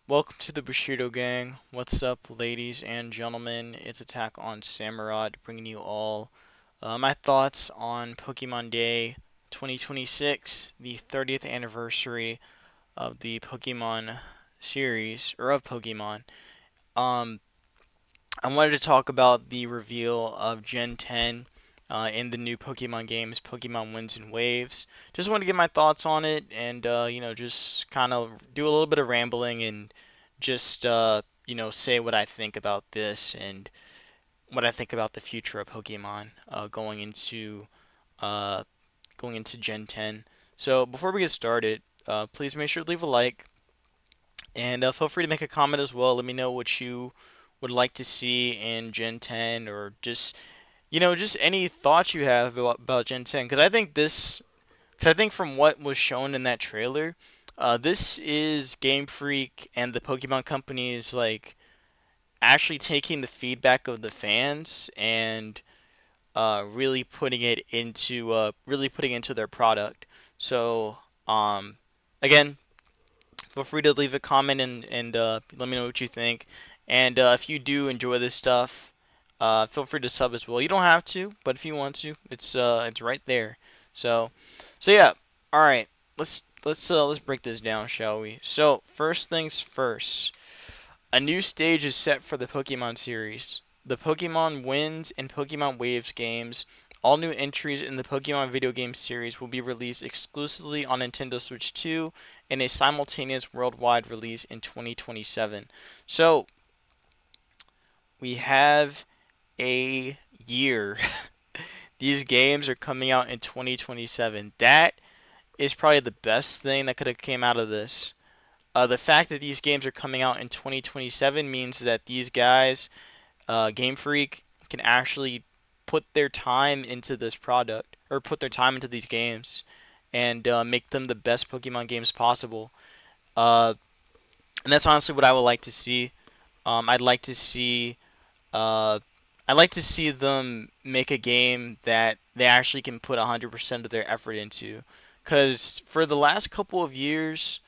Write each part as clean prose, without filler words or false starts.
Welcome to the Bushido Gang. What's up, ladies and gentlemen? It's AttackonSamurott bringing you all my thoughts on Pokemon Day 2026, the 30th anniversary of the Pokemon series, or of Pokemon. Um, I wanted to talk about the reveal of Gen 10 in the new Pokemon games, Pokemon Winds and Waves. Just want to get my thoughts on it and, just kind of do a little bit of rambling and just, say what I think about this and what I think about the future of Pokemon uh, going into Gen 10. So before we get started, please make sure to leave a like and feel free to make a comment as well. Let me know what you would like to see in Gen 10 or just any thoughts you have about Gen 10. Because I think from what was shown in that trailer, this is Game Freak and the Pokemon companies like actually taking the feedback of the fans and really putting it into their product. So again, feel free to leave a comment and let me know what you think. And if you do enjoy this stuff, feel free to sub as well. You don't have to, but if you want to, it's right there. So so yeah, all right. Let's break this down, shall we? So first things first, a new stage is set for the Pokemon series. The Pokemon Winds and Pokemon Waves games, all new entries in the Pokemon video game series, will be released exclusively on Nintendo Switch 2 in a simultaneous worldwide release in 2027. So, we have a year. These games are coming out in 2027. That is probably the best thing that could have came out of this. The fact that these games are coming out in 2027 means that these guys, Game Freak, can actually put their time into this product or put their time into these games and make them the best Pokemon games possible. Uh, and that's honestly what I would like to see. Um, I'd like to see uh, I'd like to see them make a game that they actually can put 100% of their effort into. Because for the last couple of years,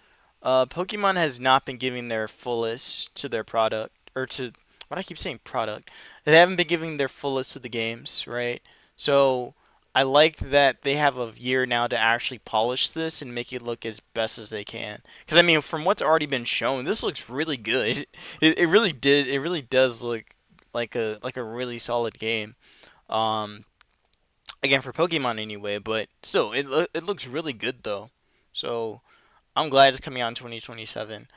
Pokemon has not been giving their fullest to their product, or to what I keep saying product. They haven't been giving their fullest to the games, right? So I like that they have a year now to actually polish this and make it look as best as they can. Because I mean, from what's already been shown, this looks really good. It really did. It really does look like a really solid game. Um, Again for Pokemon anyway, but still, it looks really good though. So I'm glad it's coming out in 2027.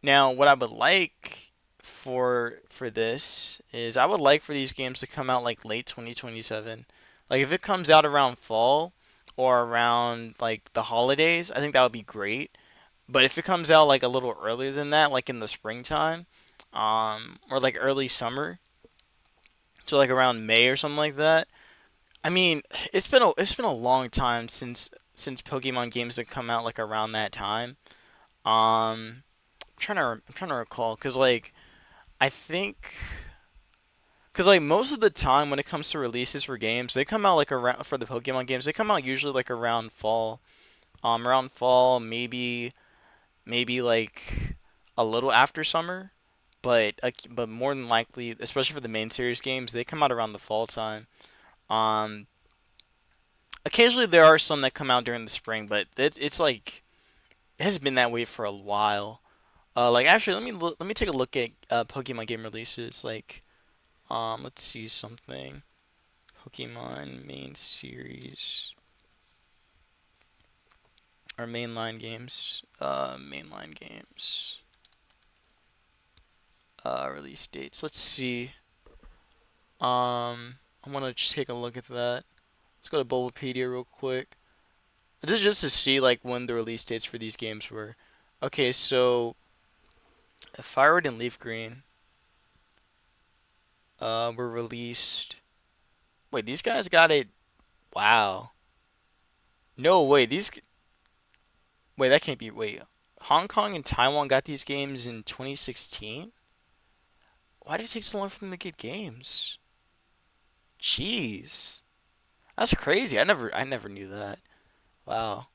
Now, what I would like for this is I would like for these games to come out like late 2027. Like if it comes out around fall or around like the holidays, I think that would be great. But if it comes out like a little earlier than that, like in the springtime, or like early summer, so like around May or something like that. I mean, it's been a long time since Pokemon games have come out like around that time. I'm trying to recall because like I think because like most of the time when it comes to releases for games, they come out like around for the Pokemon games. They come out usually like around fall. Around fall, maybe like a little after summer, but more than likely, especially for the main series games, they come out around the fall time. Um, Occasionally there are some that come out during the spring, but it's like it has been that way for a while. Like actually, let me take a look at Pokemon game releases. Like, let's see something. Pokemon main series or mainline games. Mainline games. Release dates. Let's see. I want to just take a look at that. Let's go to Bulbapedia real quick. This is just to see like when the release dates for these games were. Okay, so Firewood and Leaf Green were released. Wait, these guys got it. Wow. No way. These. Wait, that can't be. Wait. Hong Kong and Taiwan got these games in 2016? Why did it take so long for them to get games? Jeez. That's crazy. I never knew that. Wow.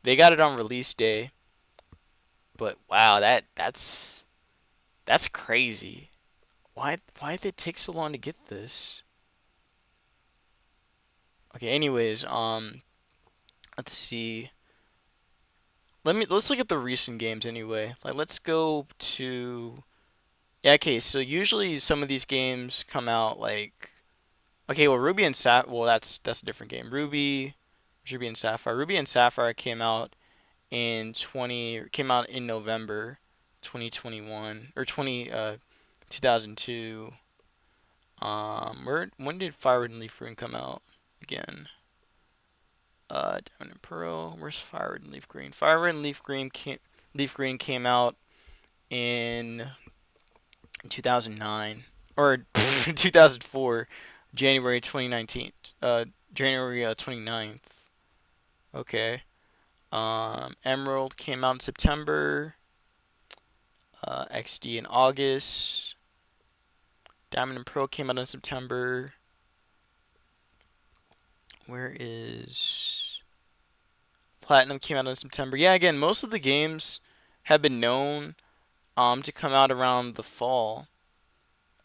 They got it on release day, but wow, that's crazy. Why did it take so long to get this? Okay, anyways, let's see. Let's look at the recent games anyway. Like let's go to yeah, okay, so usually some of these games come out like okay, well Ruby and Sapphire well that's a different game. Ruby and Sapphire. Ruby and Sapphire came out in November 2021 or 2002. When did Fire and Leaf Green come out again? Diamond and Pearl. Where's Fire and Leaf Green? Leaf Green came out in 2009 or 2004, January 2019. January 29th. Okay. Emerald came out in September. XD in August. Diamond and Pearl came out in September. Where is Platinum came out in September? Yeah, again, most of the games have been known to come out around the fall.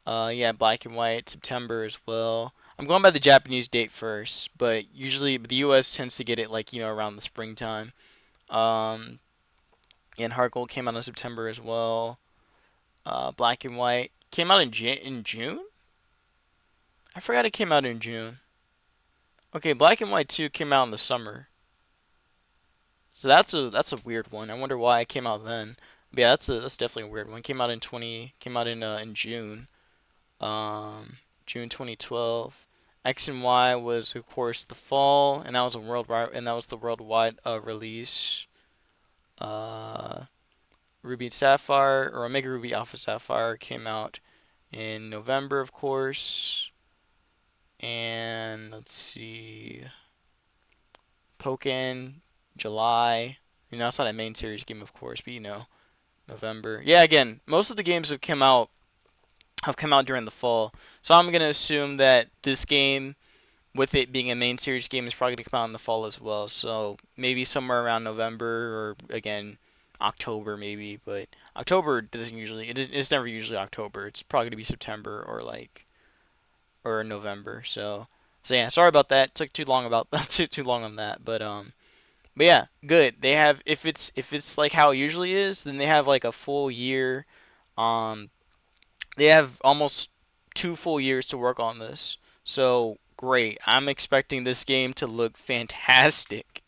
Yeah, Black and White September as well. I'm going by the Japanese date first, but usually the U.S. tends to get it like around the springtime. Um, and Heart Gold came out in September as well. Black and White came out in June. I forgot it came out in June. Okay, Black and White 2 came out in the summer. So that's a weird one. I wonder why it came out then. But yeah, that's definitely a weird one. Came out in June. June 2012. X and Y was of course the fall, and that was the worldwide release. Uh, Ruby and Sapphire or Omega Ruby Alpha Sapphire came out in November, of course. And let's see, Pokken, July. It's not a main series game, of course, but November. Yeah, again, most of the games have come out during the fall. So I'm gonna assume that this game, with it being a main series game, is probably gonna come out in the fall as well. So maybe somewhere around November or again October maybe, but October doesn't usually it's never usually October. It's probably gonna be September or November. So yeah, sorry about that. Took too long about took too long on that, but yeah, good. They have if it's like how it usually is, then they have like a full year. Um, they have almost 2 full years to work on this. So great. I'm expecting this game to look fantastic.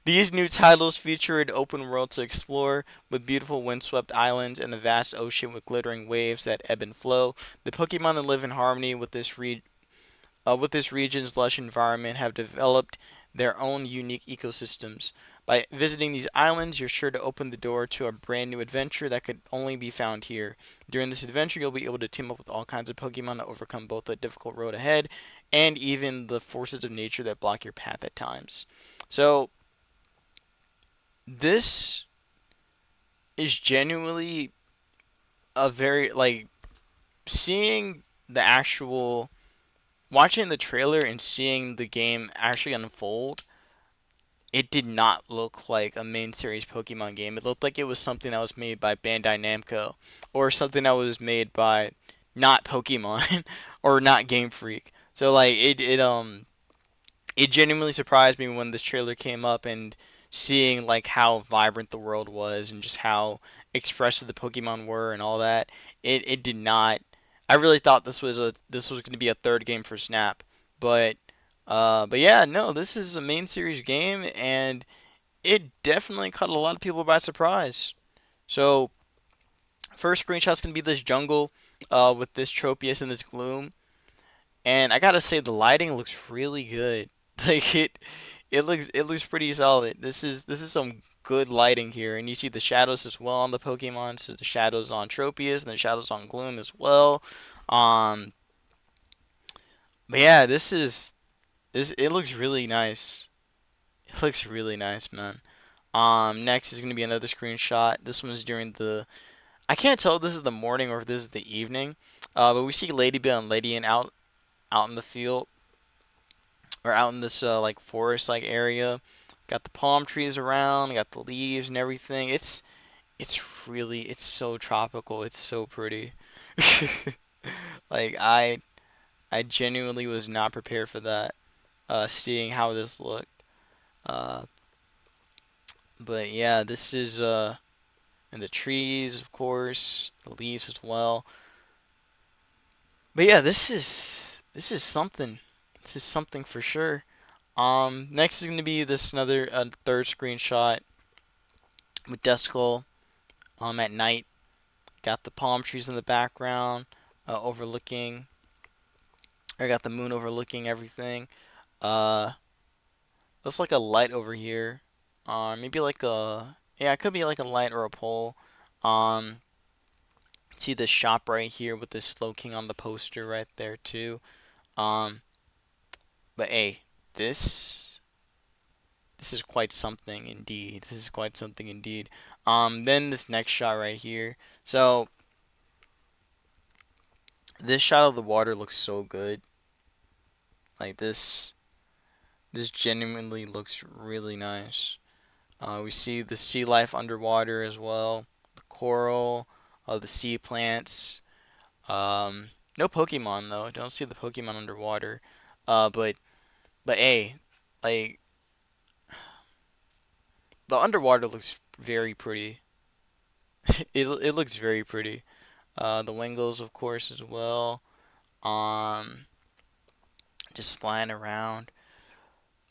These new titles feature an open world to explore with beautiful windswept islands and a vast ocean with glittering waves that ebb and flow. The Pokemon that live in harmony with this region's lush environment have developed their own unique ecosystems. By visiting these islands, you're sure to open the door to a brand new adventure that could only be found here. During this adventure, you'll be able to team up with all kinds of Pokemon to overcome both the difficult road ahead and even the forces of nature that block your path at times. So, this is genuinely a very, like, seeing the actual watching the trailer and seeing the game actually unfold, it did not look like a main series Pokemon game. It looked like it was something that was made by Bandai Namco or something that was made by not Pokemon or not Game Freak. So like it genuinely surprised me when this trailer came up and seeing like how vibrant the world was and just how expressive the Pokemon were and all that. It did not. I really thought this was going to be a third game for Snap, but but yeah, no, this is a main series game and it definitely caught a lot of people by surprise. So first screenshot's gonna be this jungle with this Tropius and this Gloom, and I gotta say the lighting looks really good. Like it looks pretty solid. This is some good lighting here, and you see the shadows as well on the Pokemon. So the shadows on Tropius and the shadows on Gloom as well. Um, but yeah, this it looks really nice. It looks really nice, man. Next is gonna be another screenshot. This one's during the I can't tell if this is the morning or if this is the evening. But we see Ladybell and Ladian out in the field or out in this like forest like area. Got the palm trees around, got the leaves and everything. it's so tropical. It's so pretty. Like I genuinely was not prepared for that. Seeing how this looked. Uh, but yeah, this is and the trees, of course, the leaves as well. But yeah, this is something. This is something for sure. Next is gonna be this another third screenshot with Deskal. At night, got the palm trees in the background, overlooking. I got the moon overlooking everything. Uh, looks like a light over here. Maybe like a yeah, it could be like a light or a pole. Um, see the shop right here with this Slow King on the poster right there too. Um, but hey, this this is quite something indeed. This is quite something indeed. Then this next shot right here. So this shot of the water looks so good. Like this genuinely looks really nice. We see the sea life underwater as well, the coral, the sea plants. Um, no Pokemon though. Don't see the Pokemon underwater. But hey, like the underwater looks very pretty. It looks very pretty. The Wingles, of course, as well. Um, just flying around.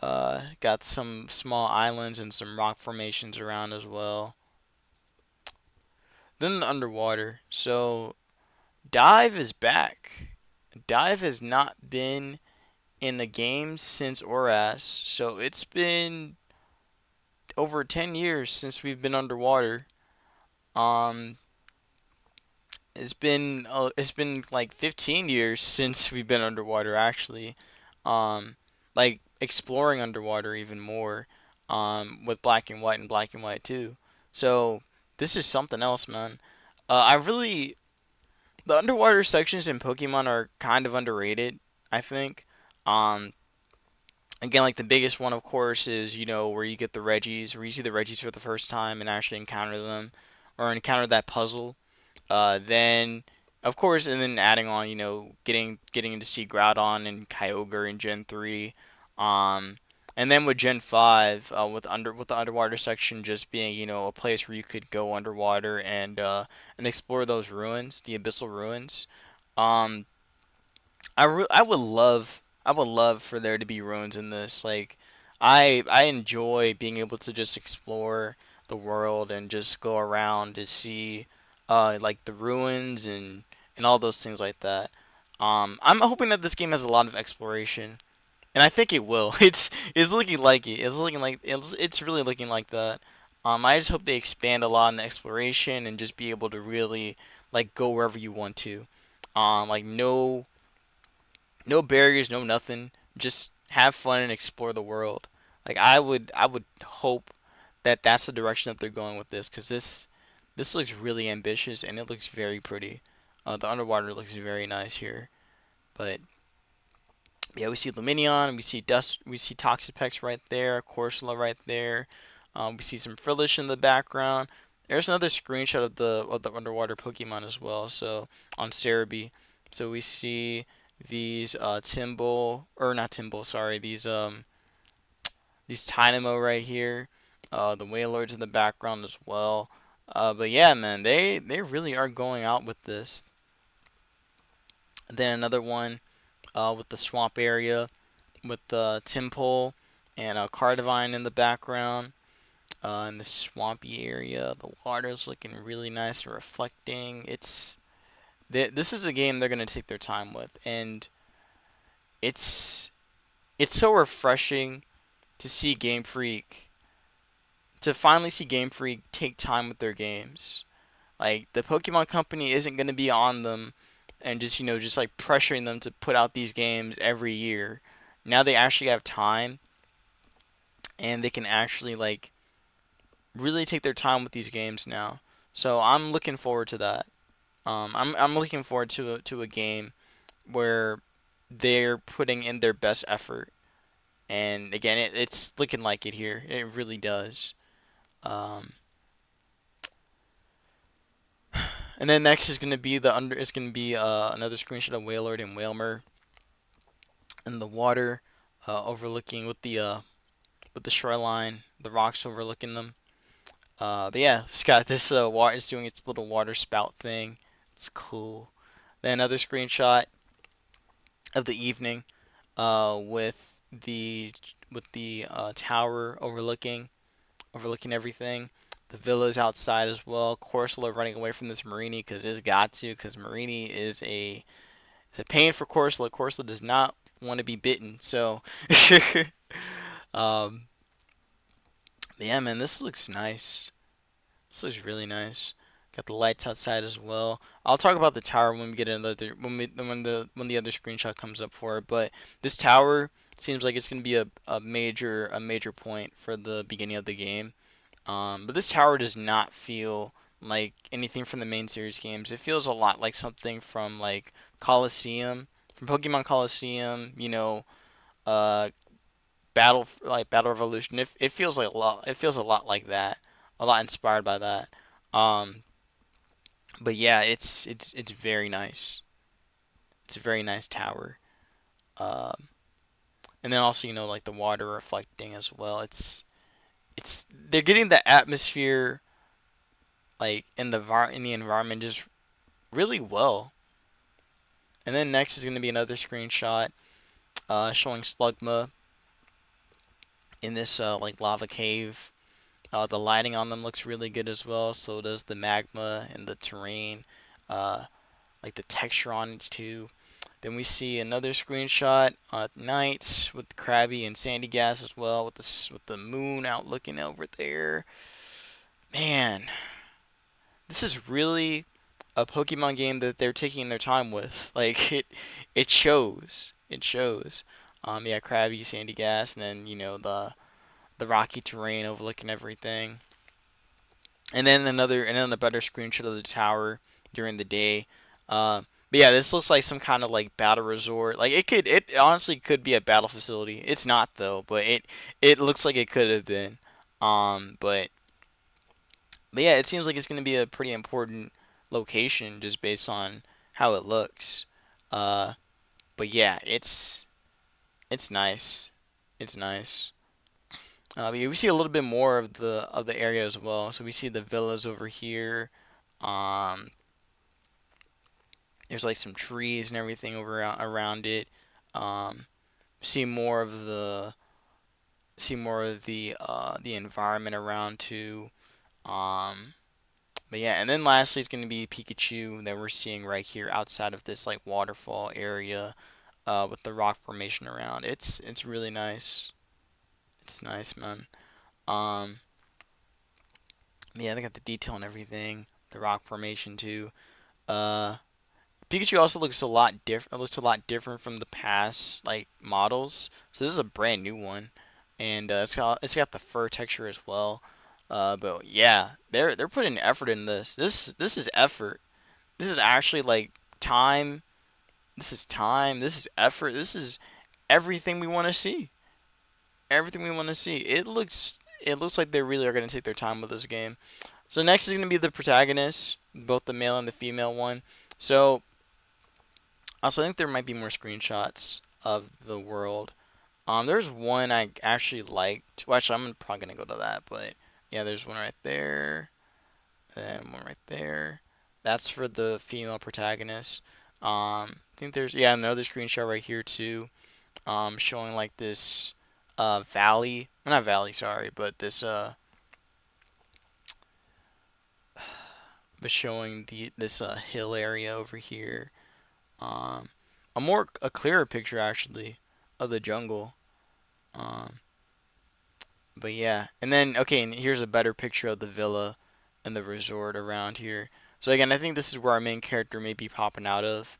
Got some small islands and some rock formations around as well. Then the underwater. So Dive is back. Dive has not been in the game since ORAS, so it's been over 10 years since we've been underwater. Um, it's been like 15 years since we've been underwater actually. Um, like exploring underwater even more. With black and white and black and white too. So this is something else, man. I really the underwater sections in Pokemon are kind of underrated, I think. Um, again, like the biggest one, of course, is where you get the Reggies, where you see the Reggies for the first time and actually encounter them, or encounter that puzzle. Then, of course, and then adding on, getting to see Groudon and Kyogre in Gen 3. Um, and then with Gen 5, with the underwater section just being, a place where you could go underwater and explore those ruins, the abyssal ruins. Um, I would love for there to be ruins in this. Like, I enjoy being able to just explore the world and just go around to see, like the ruins and all those things like that. I'm hoping that this game has a lot of exploration, and I think it will. It's looking like it. It's looking like it's really looking like that. I just hope they expand a lot in the exploration and just be able to really like go wherever you want to. Like no barriers, no nothing. Just have fun and explore the world. Like I would hope that that's the direction that they're going with this, because this looks really ambitious and it looks very pretty. The underwater looks very nice here, but yeah, we see Luminion, we see Dust, we see Toxapex right there, Corsola right there. We see some Frillish in the background. There's another screenshot of the underwater Pokemon as well. So on Cerebi, so we see these Timble, or not Timble, sorry, these Tynamo right here. The Wailords in the background as well. But yeah, man, they really are going out with this. Then another one with the swamp area with the Timpole and a Cardivine in the background. In the swampy area, the water's looking really nice and reflecting. This is a game they're gonna take their time with, and it's it's so refreshing to see Game Freak to finally see Game Freak take time with their games. Like the Pokemon Company isn't gonna be on them and just like pressuring them to put out these games every year. Now they actually have time and they can actually like really take their time with these games now. So I'm looking forward to that. I'm looking forward to a game where they're putting in their best effort. And again, it's looking like it here. It really does. Um, And then next is gonna be the under. It's gonna be another screenshot of Wailord and Whalmer in the water, overlooking with the shoreline, the rocks overlooking them. But yeah, it's got this water. It's doing its little water spout thing. It's cool. Then another screenshot of the evening, with the tower overlooking everything. The villa's outside as well. Corsola running away from this Marini because it's got to, because Marini is a pain for Corsola. Corsola does not want to be bitten. So, um, yeah, man, this looks nice. This looks really nice. Got the lights outside as well. I'll talk about the tower when we get another when the other screenshot comes up for it. But this tower seems like it's gonna be a major point for the beginning of the game. But this tower does not feel like anything from the main series games. It feels a lot like something from like Coliseum, from Pokemon Coliseum. Uh, Battle Revolution. It feels like a lot. It feels a lot like that. A lot inspired by that. Um, but yeah, it's very nice. It's a very nice tower. Um, and then also like the water reflecting as well. It's they're getting the atmosphere like in the environment just really well. And then next is going to be another screenshot showing Slugma in this like lava cave. The lighting on them looks really good as well. So does the magma and the terrain, uh, like the texture on it too. Then we see another screenshot at night with Krabby and Sandy Gas as well, with the moon out looking over there. Man, this is really a Pokemon game that they're taking their time with. Like it shows. It shows. Yeah, Krabby, Sandy Gas, and then the rocky terrain overlooking everything. And then a better screenshot of the tower during the day. But yeah, this looks like some kind of like battle resort. Like it honestly could be a battle facility. It's not though, but it looks like it could have been. Um, but but yeah, it seems like it's gonna be a pretty important location just based on how it looks. Uh, but yeah, it's nice. It's nice. Yeah, we see a little bit more of the area as well. So we see the villas over here. Um, there's like some trees and everything over around it. Um, see more of the environment around too. Um, but yeah, and then lastly, it's going to be Pikachu that we're seeing right here outside of this like waterfall area, with the rock formation around. It's really nice. It's nice, man. Um, yeah, they got the detail and everything. The rock formation too. Uh, Pikachu also looks a lot different. Looks a lot different from the past like models. So this is a brand new one, and it's got the fur texture as well. But yeah, they're putting effort in this. This is effort. This is actually like time. This is time. This is effort. This is everything we want to see. Everything we want to see. It looks like they really are gonna take their time with this game. So next is gonna be the protagonists, both the male and the female one. So also, I think there might be more screenshots of the world. There's one I actually liked. Well, actually, I'm probably gonna go to that, but yeah, there's one right there, and one right there. That's for the female protagonist. I think there's another screenshot right here too. Showing like this valley, well, not valley, sorry, but but showing this hill area over here. Um, a clearer picture actually of the jungle. Um, but yeah, and then okay, and here's a better picture of the villa and the resort around here. So again, I think this is where our main character may be popping out of.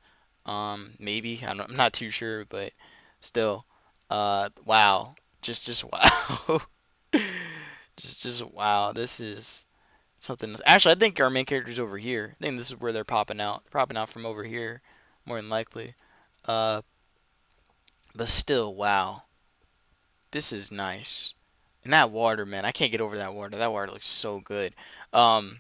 Maybe I'm not too sure, but still, wow, just wow, just wow. This is something else. Actually, I think our main character's over here. I think this is where they're popping out. They're popping out from over here, more than likely. Uh, but still, wow, this is nice. And that water, man, I can't get over that water. That water looks so good. Um,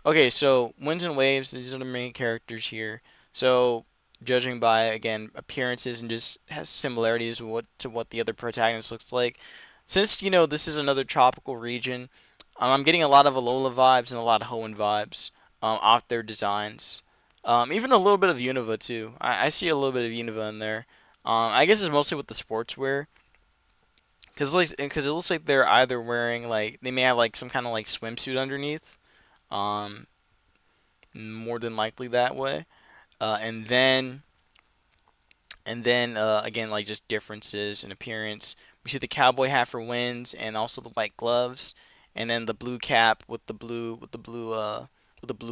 Okay, so winds and waves. These are the main characters here. So judging by again appearances and just has similarities to what the other protagonist looks like. Since this is another tropical region, I'm getting a lot of Alola vibes and a lot of Hoenn vibes off their designs. Even a little bit of Unova too. I see a little bit of Unova in there. I guess it's mostly with the sportswear. Cause it looks like they're either wearing like they may have like some kind of like swimsuit underneath, um, more than likely that way. And then again like just differences in appearance. We see the cowboy hat for wins, and also the white gloves, and then the blue cap with the blue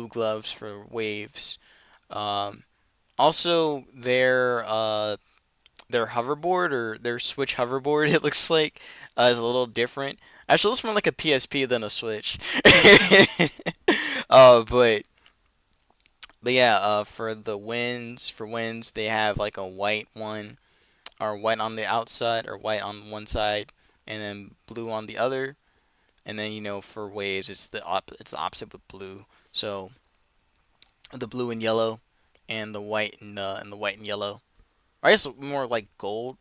gloves for waves. Um, Also their hoverboard or their Switch hoverboard it looks like is a little different. Actually, it looks more like a PSP than a Switch. uh, but but yeah, for wins they have like a white one, or white on the outside, or white on one side, and then blue on the other. And then for waves it's the opposite with blue. So the blue and yellow, and the white and yellow. I guess more like gold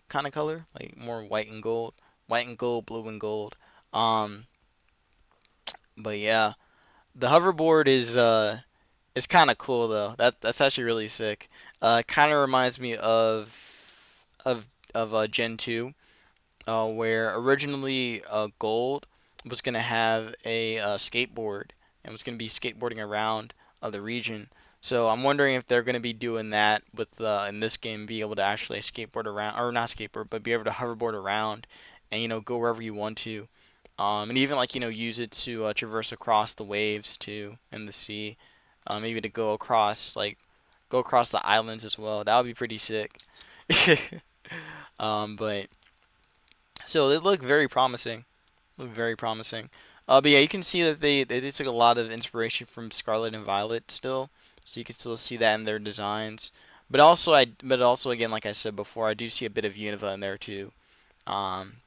kind of color, like more white and gold, blue and gold. Um, but yeah, the hoverboard is kind of cool though. That's actually really sick. Kind of reminds me of Gen 2, where originally Gold was gonna have a skateboard and was gonna be skateboarding around the region. So I'm wondering if they're gonna be doing that with in this game, be able to actually skateboard around, or not skateboard, but be able to hoverboard around and go wherever you want to. And even like use it to traverse across the waves too in the sea. Maybe to go across the islands as well. That would be pretty sick. But so they look very promising. Look very promising. But yeah, you can see that they took a lot of inspiration from Scarlet and Violet still, so you can still see that in their designs. But also again, like I said before, I do see a bit of Unova in there too, um,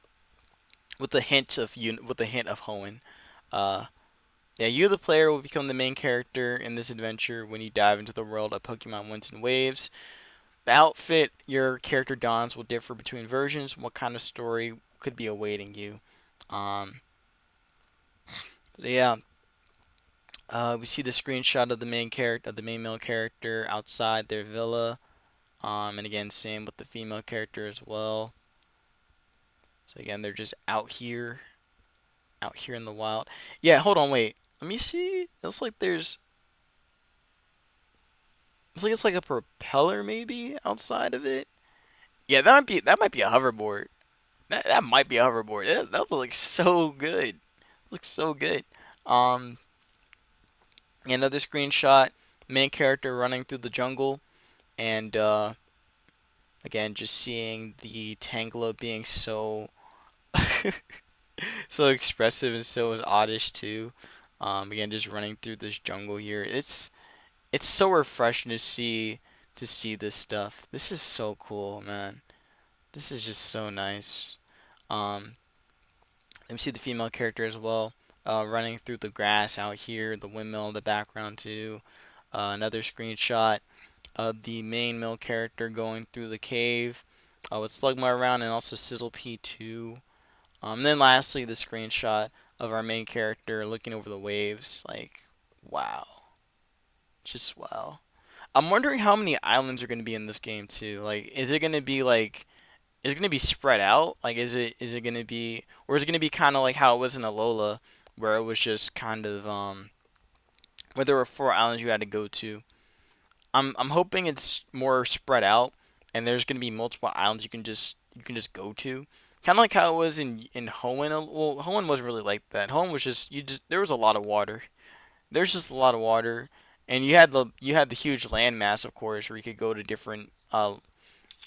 with a hint of Hoenn. Uh, yeah, you the player will become the main character in this adventure when you dive into the world of Pokemon Winds and Waves. The outfit your character dons will differ between versions. What kind of story could be awaiting you? Um, yeah, we see the screenshot of the main male character outside their villa. And again, same with the female character as well. So again, they're just out here in the wild. Yeah, hold on, wait. Let me see. It's like a propeller maybe outside of it. Yeah, that might be a hoverboard. That might be a hoverboard. That looks so good. Looks so good. Um, Another screenshot. Main character running through the jungle, and again, just seeing the Tangela being so so expressive and so oddish too. Again, just running through this jungle here. It's so refreshing to see this stuff. This is so cool, man. This is just so nice. Um, Let me see the female character as well. Running through the grass out here, the windmill in the background too. Another screenshot of the main male character going through the cave with Slugma around, and also Sizzle P2. And then lastly, the screenshot of our main character looking over the waves. Like, wow. Just wow. I'm wondering how many islands are going to be in this game too. Like, is it going to be spread out? Like, is it going to be, or is it going to be kind of like how it was in Alola, where it was just kind of where there were 4 islands you had to go to. I'm hoping it's more spread out, and there's going to be multiple islands you can just go to. Kind of like how it was in Hoenn. Well, Hoenn wasn't really like that. Hoenn was just there was a lot of water. There's just a lot of water, and you had the huge landmass, of course, where you could go to different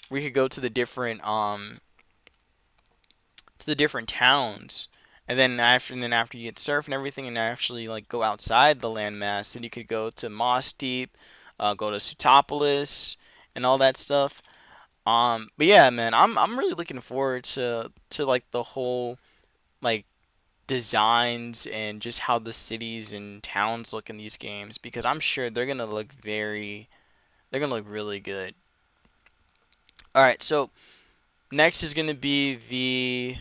we could go to the different towns, and then after you get surf and everything, and actually like go outside the landmass, then you could go to Moss Deep, go to Sutopolis, and all that stuff. But yeah, man, I'm really looking forward to like the whole like designs and just how the cities and towns look in these games, because I'm sure they're gonna look really good. All right, so next is gonna be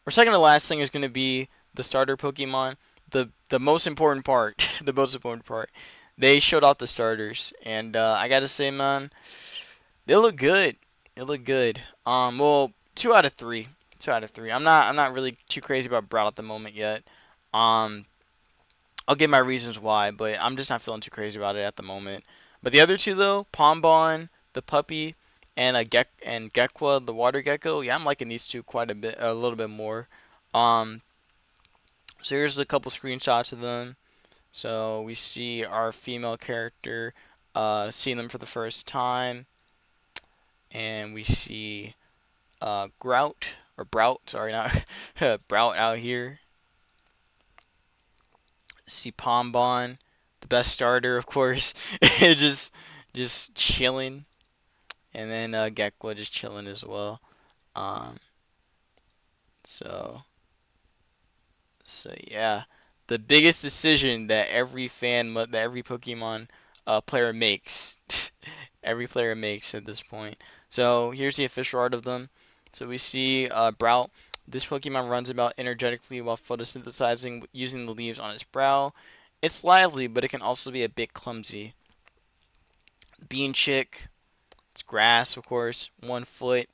or second to last thing is gonna be the starter Pokemon. The most important part, the most important part. They showed off the starters, and I gotta say, man, they look good. They look good. Well, 2 out of 3. 2 out of 3. I'm not really too crazy about Brown at the moment yet. Um, I'll give my reasons why, but I'm just not feeling too crazy about it at the moment. But the other two though, Pombon, the puppy, and Gekwa, the water gecko. Yeah, I'm liking these two quite a little bit more. Um, so here's a couple screenshots of them. So we see our female character, seeing them for the first time, and we see Grout or Brout. Sorry, not Brout out here. See Pombon, the best starter, of course, just just chilling, and then Gekwa just chilling as well. Um, so yeah, the biggest decision that that every Pokemon player makes, every player makes at this point. So here's the official art of them. So we see Brout. This Pokemon runs about energetically while photosynthesizing using the leaves on its brow. It's lively, but it can also be a bit clumsy. Bean Chick, it's grass, of course, 1 foot.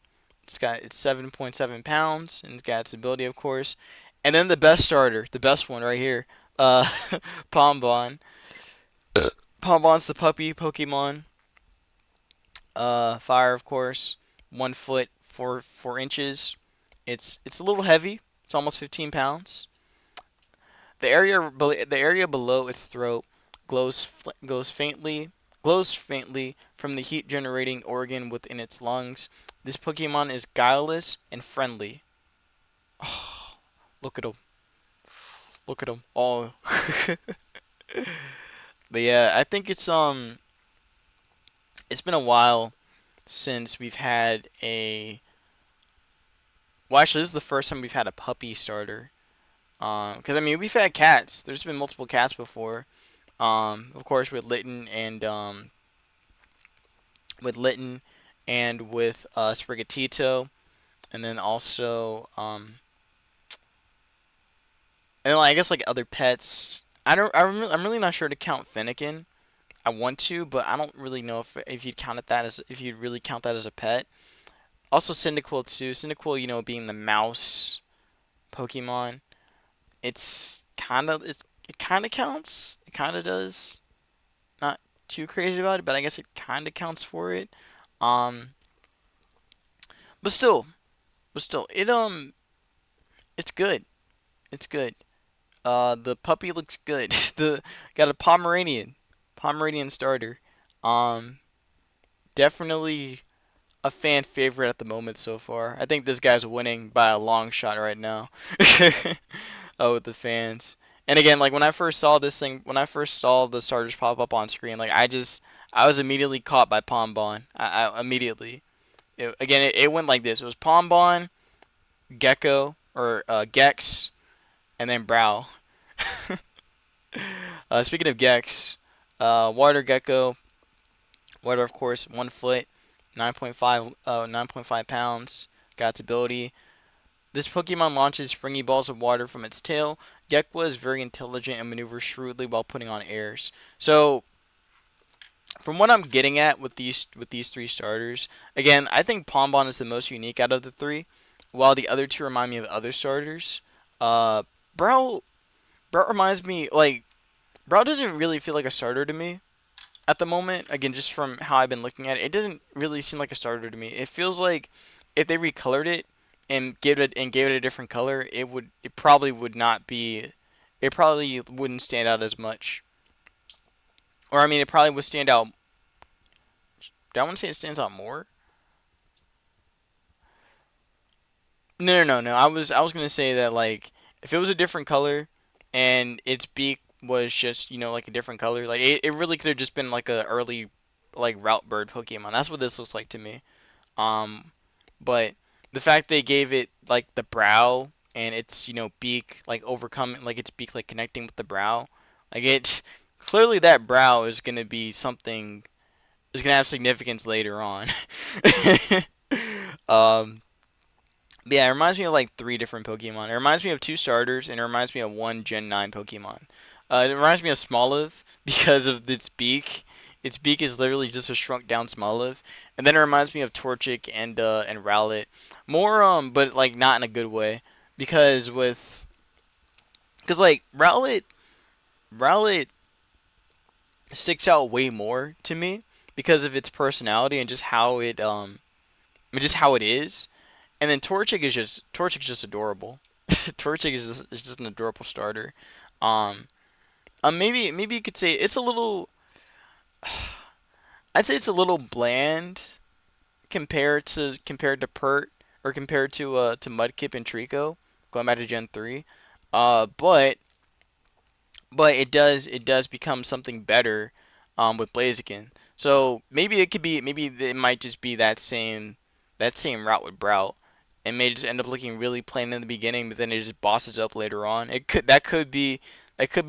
It's 7.7 pounds, and it's got its ability, of course. And then the best starter, the best one right here, uh, Pombon. Pombon's the puppy Pokemon. Fire, of course, 1 foot, 4 inches. It's a little heavy. It's almost 15 pounds. The area below its throat glows faintly from the heat generating organ within its lungs. This Pokemon is guileless and friendly. Oh, look at him. Look at him. Oh. But yeah, I think it's been a while since we've had a well, actually this is the first time we've had a puppy starter. Because I mean we've had cats. There's been multiple cats before. Of course with Litten and with Sprigatito, and then also and like, I guess like other pets. I'm really not sure to count Finnegan. I want to, but I don't really know if you'd count it that as if you'd really count that as a pet. Also Cyndaquil too. Cyndaquil, being the mouse Pokemon, it kind of counts. It kind of does. Not too crazy about it, but I guess it kind of counts for it. Um, but still, it's good. It's good. The puppy looks good. The got a Pomeranian starter. Um, Definitely a fan favorite at the moment so far. I think this guy's winning by a long shot right now. With the fans. And again, like when I first saw the starters pop up on screen, like I was immediately caught by Pombon. I immediately. It went like this. It was Pombon, Gecko, or Gex, and then Brow. Speaking of Gex, Water Gecko, water of course, 1 foot, 9.5 pounds. Got its ability. This Pokemon launches springy balls of water from its tail. Gekwa is very intelligent and maneuvers shrewdly while putting on airs. So, from what I'm getting at with these three starters, again, I think Pombon is the most unique out of the three, while the other two remind me of other starters. Uh, Bro, Bro reminds me like Bro doesn't really feel like a starter to me at the moment. Again, just from how I've been looking at it, it doesn't really seem like a starter to me. It feels like if they recolored it and gave it a different color, it probably would not be it probably wouldn't stand out as much. Or I mean, it probably would stand out. Do I want to say it stands out more? No. I was gonna say that like if it was a different color and its beak was just like a different color, like it really could have just been like a early like route bird Pokemon. That's what this looks like to me. Um, but the fact they gave it like the brow and its beak like overcoming like its beak like connecting with the brow. Like it clearly that brow is gonna be something is gonna have significance later on. um, but yeah, it reminds me of like three different Pokemon. It reminds me of two starters, and it reminds me of one Gen 9 Pokemon. It reminds me of Smoliv because of its beak. Its beak is literally just a shrunk down Smoliv. And then it reminds me of Torchic and Rowlet. More but like not in a good way. Because like Rowlet sticks out way more to me because of its personality and just how it is. And then Torchic's just adorable. Torchic is just an adorable starter. Um, maybe you could say it's a little. I'd say it's a little bland compared to Pert or compared to Mudkip and Trico, going back to Gen 3. But it does become something better with Blaziken. So maybe it might just be that same route with Brout. It may just end up looking really plain in the beginning, but then it just bosses up later on. That could be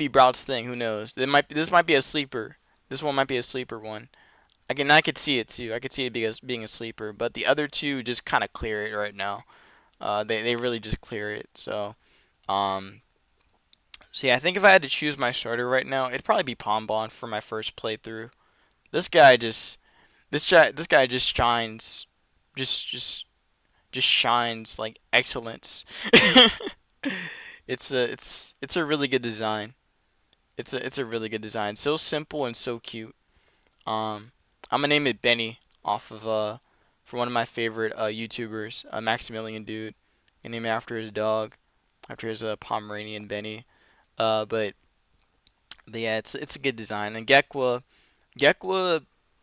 Brout's thing. Who knows? This might be a sleeper. This one might be a sleeper one. I could see it too. I could see it being a sleeper, but the other two just kind of clear it right now. They really just clear it. Um, so yeah, I think if I had to choose my starter right now, it'd probably be Pombon for my first playthrough. This guy just this guy just shines, just shines like excellence. It's a really good design. It's a really good design. So simple and so cute. Um, I'm gonna name it Benny off of for one of my favorite YouTubers, Maximilian dude. I name it after his dog, after his Pomeranian Benny. But yeah, it's a good design. And Gekwa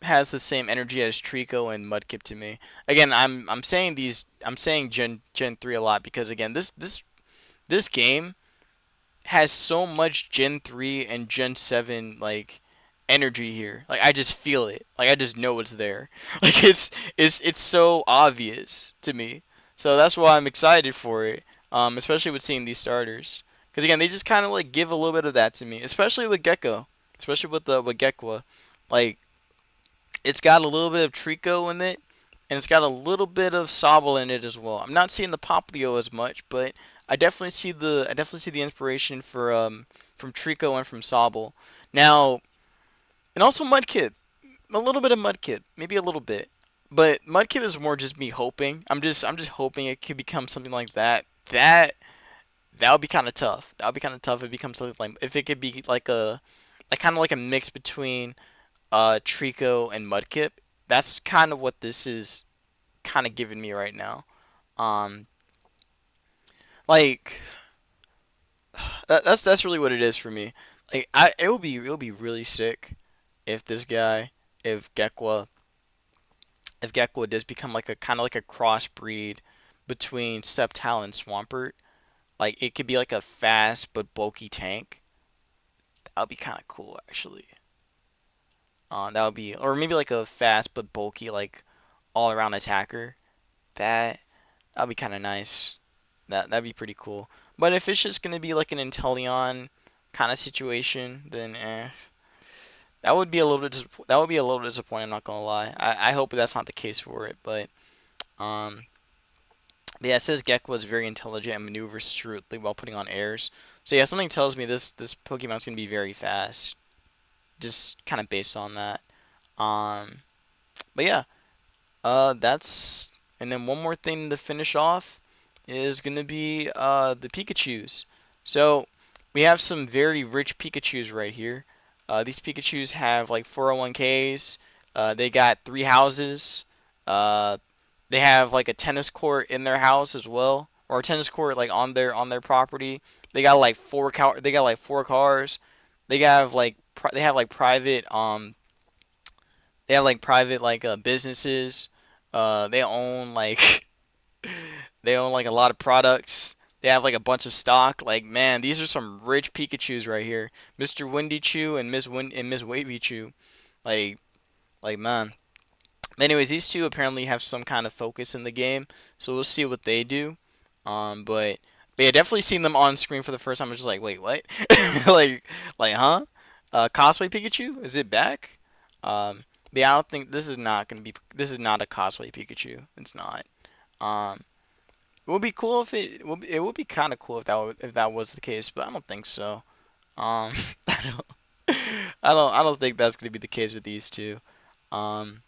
has the same energy as Trico and Mudkip to me. Again, I'm saying Gen 3 a lot because again, this game has so much Gen 3 and Gen 7 like energy here. Like I just feel it. Like I just know it's there. Like it's so obvious to me. So that's why I'm excited for it. Especially with seeing these starters. Because again, they just kind of like give a little bit of that to me, especially with Gecko, especially with Gekwa. Like it's got a little bit of Trico in it, and it's got a little bit of Sobble in it as well. I'm not seeing the Poplio as much, but I definitely see the inspiration from Trico and from Sobble. Now, and also Mudkip, a little bit of Mudkip, maybe a little bit, but Mudkip is more just me hoping. I'm just hoping it could become something like that. That would be kind of tough. That would be kind of tough if it becomes something like if it could be like kind of like a mix between Trico and Mudkip. That's kind of what this is kind of giving me right now. Um, like that's really what it is for me. Like it will be really sick if this guy if Gekwa does become like a kind of like a crossbreed between Sceptile and Swampert. Like it could be like a fast but bulky tank. That would be kind of cool actually. That would be or maybe like a fast but bulky like all around attacker. That that'd be kind of nice. That'd be pretty cool. But if it's just gonna be like an Inteleon kind of situation, then that would be a little disappointing. I'm not gonna lie. I hope that's not the case for it. Um, but yeah, it says Gekko is very intelligent and maneuvers shrewdly while putting on airs. So yeah, something tells me this Pokemon's gonna be very fast. Just kind of based on that. Um, but yeah, that's and then one more thing to finish off is gonna be the Pikachu's. So we have some very rich Pikachu's right here. These Pikachu's have like 401ks. They got three houses. Uh, they have like a tennis court in their house as well, or a tennis court like on their property. They got like four cars. They have like private like businesses. They own like they own like a lot of products. They have like a bunch of stock. Like man, these are some rich Pikachu's right here, Mr. Windy Chew and Miss Wavy Chew. Like man. Anyways, these two apparently have some kind of focus in the game, so we'll see what they do. But But yeah, definitely seeing them on screen for the first time. I was just like, wait, what? like, huh? Cosplay Pikachu? Is it back? But yeah, I don't think this is not gonna be. This is not a cosplay Pikachu. It's not. Um, it would be cool if it would be kind of cool if if that was the case, but I don't think so. Um, I don't, I don't think that's gonna be the case with these two. Um,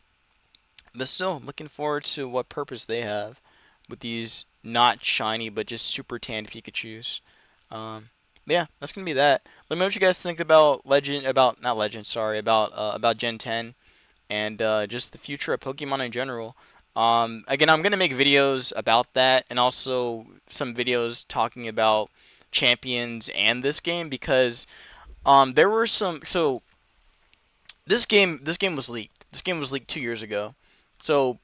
but still, looking forward to what purpose they have with these not shiny but just super tanned Pikachu's. Yeah, that's gonna be that. Let me know what you guys think about Legend, about not Legend, sorry, about Gen 10 and just the future of Pokemon in general. Again, I'm gonna make videos about that and also some videos talking about champions and this game because there were some. So this game was leaked. This game was leaked 2 years ago. So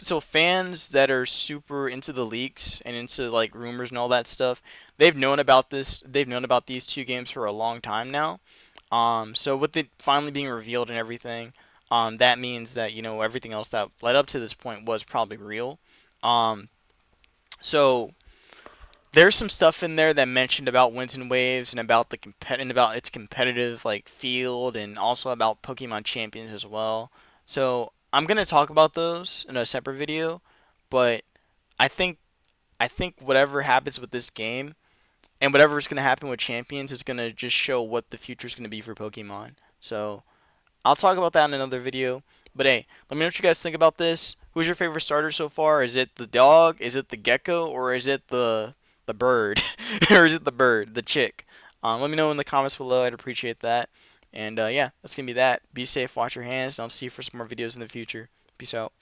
so fans that are super into the leaks and into like rumors and all that stuff, they've known about this. They've known about these two games for a long time now. So with it finally being revealed and everything, that means that everything else that led up to this point was probably real. Um, so there's some stuff in there that mentioned about winds and waves and about and about its competitive like field and also about Pokemon champions as well. So I'm gonna talk about those in a separate video, but I think I think whatever happens with this game and whatever's gonna happen with champions is gonna just show what the future is gonna be for Pokemon. So I'll talk about that in another video. But hey, let me know what you guys think about this. Who's your favorite starter so far? Is it the dog? Is it the gecko? Or is it the bird? Or is it the bird, the chick? Let me know in the comments below. I'd appreciate that. And yeah, that's gonna be that. Be safe. Watch your hands. And I'll see you for some more videos in the future. Peace out.